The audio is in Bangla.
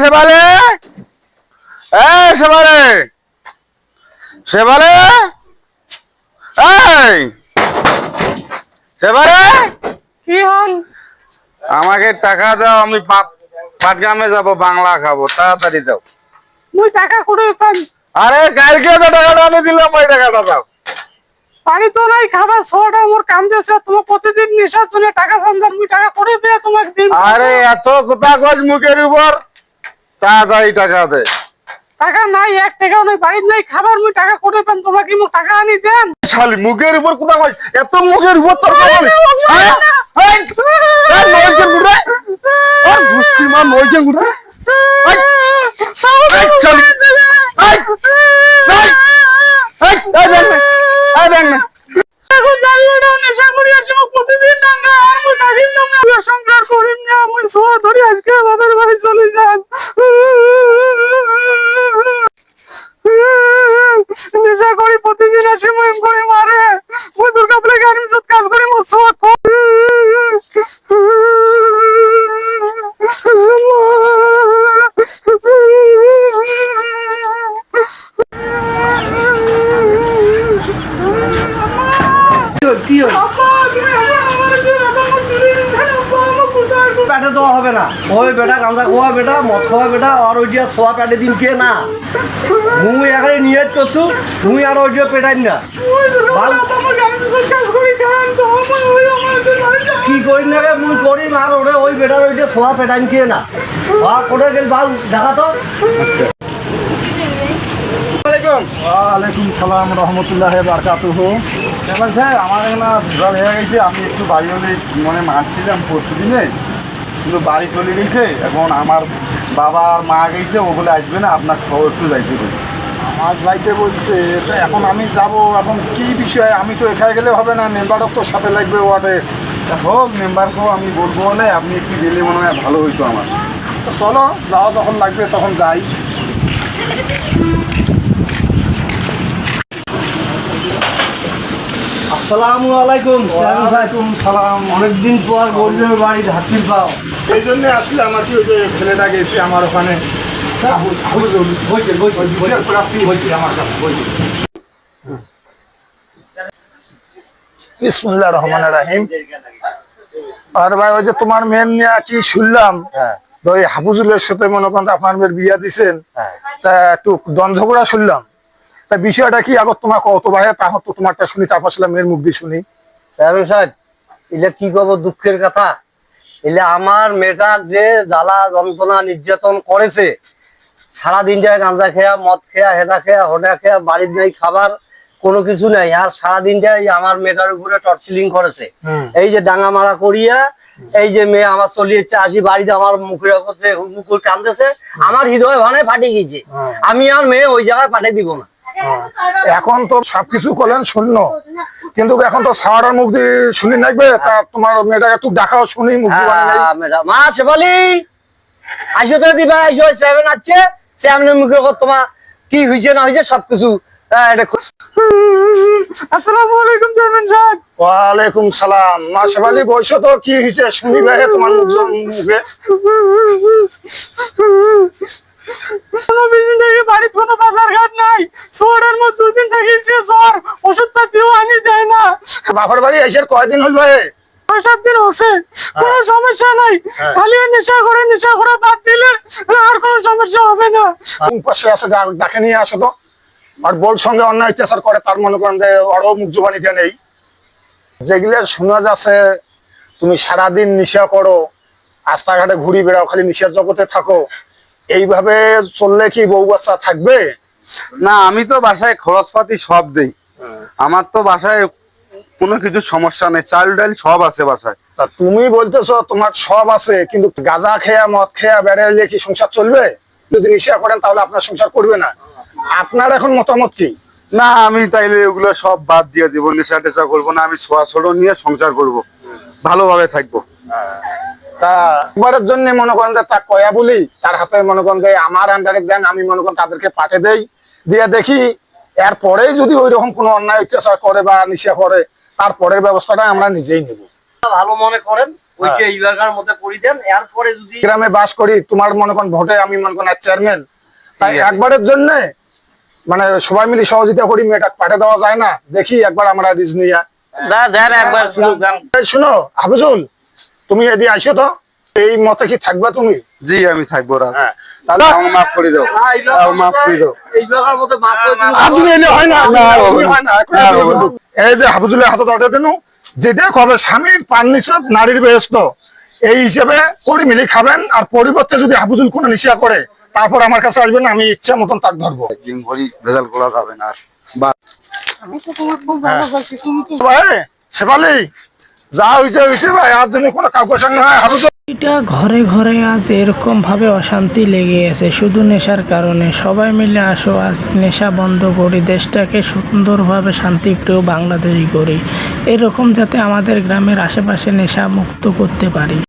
সেবারে সেবারে সেবারে সেবারে কি হল? আমাকে টাকা দাও, আমি পাটগ্রামে যাব, বাংলা খাবো, তাড়াতাড়ি দাও। মুই টাকা করে পাই। আরে কালকে তো টাকাটা আমি দিলাম, ওই টাকাটা দাও। পানি তো নাই, খাবার ছোট মোর কাম দিয়েছে, তোমার প্রতিদিন নেশার জন্য টাকা চান্দার, মুই টাকা করে দিয়ে তোমাকে দিন। আরে এত কথা কস মুখের উপর, তাড়াতাড়ি টাকা দে। টাকা নাই, এক টাকাও নাই, বাড়ির নাই খাবার, মুই টাকা করে পান, তোমাকে মুখ টাকা আনি দেন। শালি মুখের উপর কথা কস, এত মুখের উপর তোর শালি নইছেন গুড়া, আর গুষ্টি মা নইছেন গুড়া। এখন জানিও না, নেশা করি আসে প্রতিদিন টাকা, আর মুই টাকির নামে আমি সংসার করিম না, মুই সোয়া ধরি আজকে বাবার বাড়ি চলে যান। নেশা করি প্রতিদিন আসে, মুই করে মারে, মুই দুর্গা প্লে গাড়ি কাজ করি, মুই সোয়া পেটে দেওয়া হবে না, ওই বেটা গাঁজা খাওয়া বেটা, মদ খাওয়া বেটা, আর ওই যে সোয়া পেটে দিন খেয়ে না, মুই এখানে নিয়ে করছু, মুই আর ওই যে পেটাই না। কি করি না মুই করি আর ওরে ওই বেটার ওই যে সোয়া পেটাই খেয়ে না, আর কোথায় গেল বাবু দেখা তো। ওয়ালাইকুম সালাম রহমতুল্লাহ বারকাতুহু। কেমন স্যার, আমার এখানে ভেজাল হয়ে গেছে, আমি একটু বাড়ি হলে মানে মারছিলাম পরশু দিনে, কিন্তু বাড়ি চলে গেছে। এখন আমার বাবা আর মা গেছে, ওগুলো আসবে না, আপনার শহর একটু যাইতে বলছে। আমার যাইতে বলছে, তা এখন আমি যাব, এখন কী বিষয়? আমি তো এখানে গেলে হবে না, মেম্বারও তো সাথে লাগবে ওয়ার্ডে। হোক, মেম্বারকেও আমি বলবো বলে আপনি একটু গেলে মনে হয় ভালো হইতো আমার। তো চলো, যাওয়া যখন লাগবে তখন যাই। আসসালামু আলাইকুম। ওয়ালাইকুম সালাম। অনেকদিন পর বললেন বাড়ির হাতির পাও, এই জন্যে আসলে আমার কি ওই যে ছেলেটা গেছে আমার ওখানে, বিসমিল্লাহির রহমানির রহিম। আর ভাই, ওই যে তোমার মেয়ের নিয়ে কি শুনলাম, ওই হাফিজুলের সাথে মনে করেন আপনার মেয়ের বিয়া দিচ্ছেন, তা একটু দ্বন্দ্ব করা শুনলাম। তা বিষয়টা কি আগত তোমার কত ভাই, তাহলে তো তোমারটা শুনি, তারপর মেয়ের মুখ দিয়ে শুনি। চেয়ারম্যান সাহেব, এটা কি করবো, দুঃখের কথা। এলে আমার মেয়েটার যে জ্বালা যন্ত্রণা নির্যাতন করেছে, সারাদিন যায় গাঁজা খেয়া, মদ খেয়া, হেদা খেয়া, হোডা খেয়া, বাড়ির নেই খাবার, কোনো কিছু নাই, আর সারাদিন যায় আমার মেয়েটার উপরে টর্চিলিং করেছে। এই যে ডাঙা মারা করিয়া, এই যে মেয়ে আমার চলিয়েছে, আসি বাড়িতে আমার মুখে করছে, মুখে কান্দেছে, আমার হৃদয় ভানে ফাটে গিয়েছে। আমি আর মেয়ে ওই জায়গায় পাঠিয়ে দিব না। এখন তো সবকিছু করলেন শূন্য, কিন্তু এখন তো সাওয়ার মুখ দিয়ে শুনি লাগবে, তা তোমার মেয়েটাকে একটু দেখাও শুনি মুখ দিয়ে। মা শেফালি আইসো তো দিবা, আইসো চেয়ারম্যান আছে, চেয়ারম্যানের মুখে তোমার কি হয়েছে না হয়েছে সবকিছু। আসসালামু আলাইকুম চেয়ারম্যান সাহেব। ওয়ালাইকুম সালাম। মা শেফালি বসো তো, কি হয়েছে শুনি ভাই তোমার মুখে। বাড়ি কোনো বাজার ঘাট নাই, শহরের মধ্যে 2 দিন থাকিছে, জ্বর ওষুধটা দিও আনি দেয় না। বাবার বাড়ি এসে কয়দিন হল ভাই? 6-7 দিন হচ্ছে, কোনো সমস্যা নাই, খালি নেশা করে বাদ দিলে আর কোনো সমস্যা হবে না। পাশে আছে, ডাকে নিয়ে আসো তো। আর বোর সঙ্গে অন্যায় অত্যাচার করে, তার মনে করেন যে আরো মুখ জবানি দিয়ে নেই। যেগুলো শোনা যাচ্ছে তুমি সারাদিন নেশা করো, রাস্তাঘাটে ঘুরি বেড়াও, খালি নেশার জগতে থাকো, এইভাবে চললে কি বউ বাচ্চা থাকবে? না, আমি তো বাসায় খরচপাতি সব দেই, আমার তো বাসায় কোনো কিছু সমস্যা নেই, চাল ডাল সব আছে বাসায়। তা তুমি বলতেছো তোমার সব আছে, কিন্তু গাঁজা খেয়া মদ খেয়া বেড়াইলে কি সংসার চলবে? যদি নেশা করেন তাহলে আপনার সংসার করবে না। আপনার এখন মতামত কি? না, আমি তাইলে এগুলো সব বাদ দিয়ে দিব, নেশা টেশা করবো না, আমি ছোয়া ছোট নিয়ে সংসার করব, ভালোভাবে থাকবো। তা একবারের জন্য মনে করেন যে তা কয়া বলি, তার হাতে মনে করেন যে আমার আন্ডারে দেন, আমি মনে করেন তাদেরকে পাঠিয়ে দেই, দিয়ে দেখি এরপরেই যদি ওই রকম কোনো অন্যায় অত্যাচার করে বা নেশা করে, তারপরের ব্যবস্থাটা আমরা নিজেই নেব। ভালো মনে করেন ওইটা এই এলাকার মধ্যে করে দেন, এরপরে যদি গ্রামে বাস করি, তোমার মনে করেন ভোটে আমি মনে করেন চেয়ারম্যান, তাই একবারের জন্য মানে সবাই মিলে সহযোগিতা করি, মেয়েটা পাঠিয়ে দেওয়া যায় না, দেখি একবার আমরা রিজ নিয়ে। এই শুনো হাফিজুল, তুমি এদিকে আইসো তো, এই মতে কি থাকবা তুমি? জি আমি থাকবো রাজ। হ্যাঁ তাহলে আমাকে মাফ করে দাও, না, এই আমাকে মাফ করে দাও। এই এলাকার মধ্যে মাফ করে দিন। আজ নিলে হয় না, না, হয় না, এখন না, দিয়ে দেবো। এই যে হাফিজুলের হাতে ধরে দেন, যেটা কবে স্বামীর পান নিষেধ নারীর বেহেস্ত, এই হিসেবে করে মিলে খাবেন। আর পরিবর্তে যদি হাফিজুল কোনো নিশা করে তারপর আমার কাছে আসবেন, আমি ইচ্ছা মতন তাক ধরবো। একদিন ভরি ভেজাল করা যাবে না আর। ভাই শেফালি, যা হয়েছে হয়েছে ভাই, আর জন্য কোনো কাউকে সঙ্গে হয় হাফিজুল। এটা ঘরে ঘরে আজ এরকম ভাবে অশান্তি লেগে আছে শুধু নেশার কারণে। সবাই মিলে আসো আজ নেশা বন্ধ করি, দেশটাকে সুন্দরভাবে শান্তিপ্রিয় বাংলাদেশ করি, এরকম যাতে আমাদের গ্রামের আশেপাশে নেশা মুক্ত করতে পারি।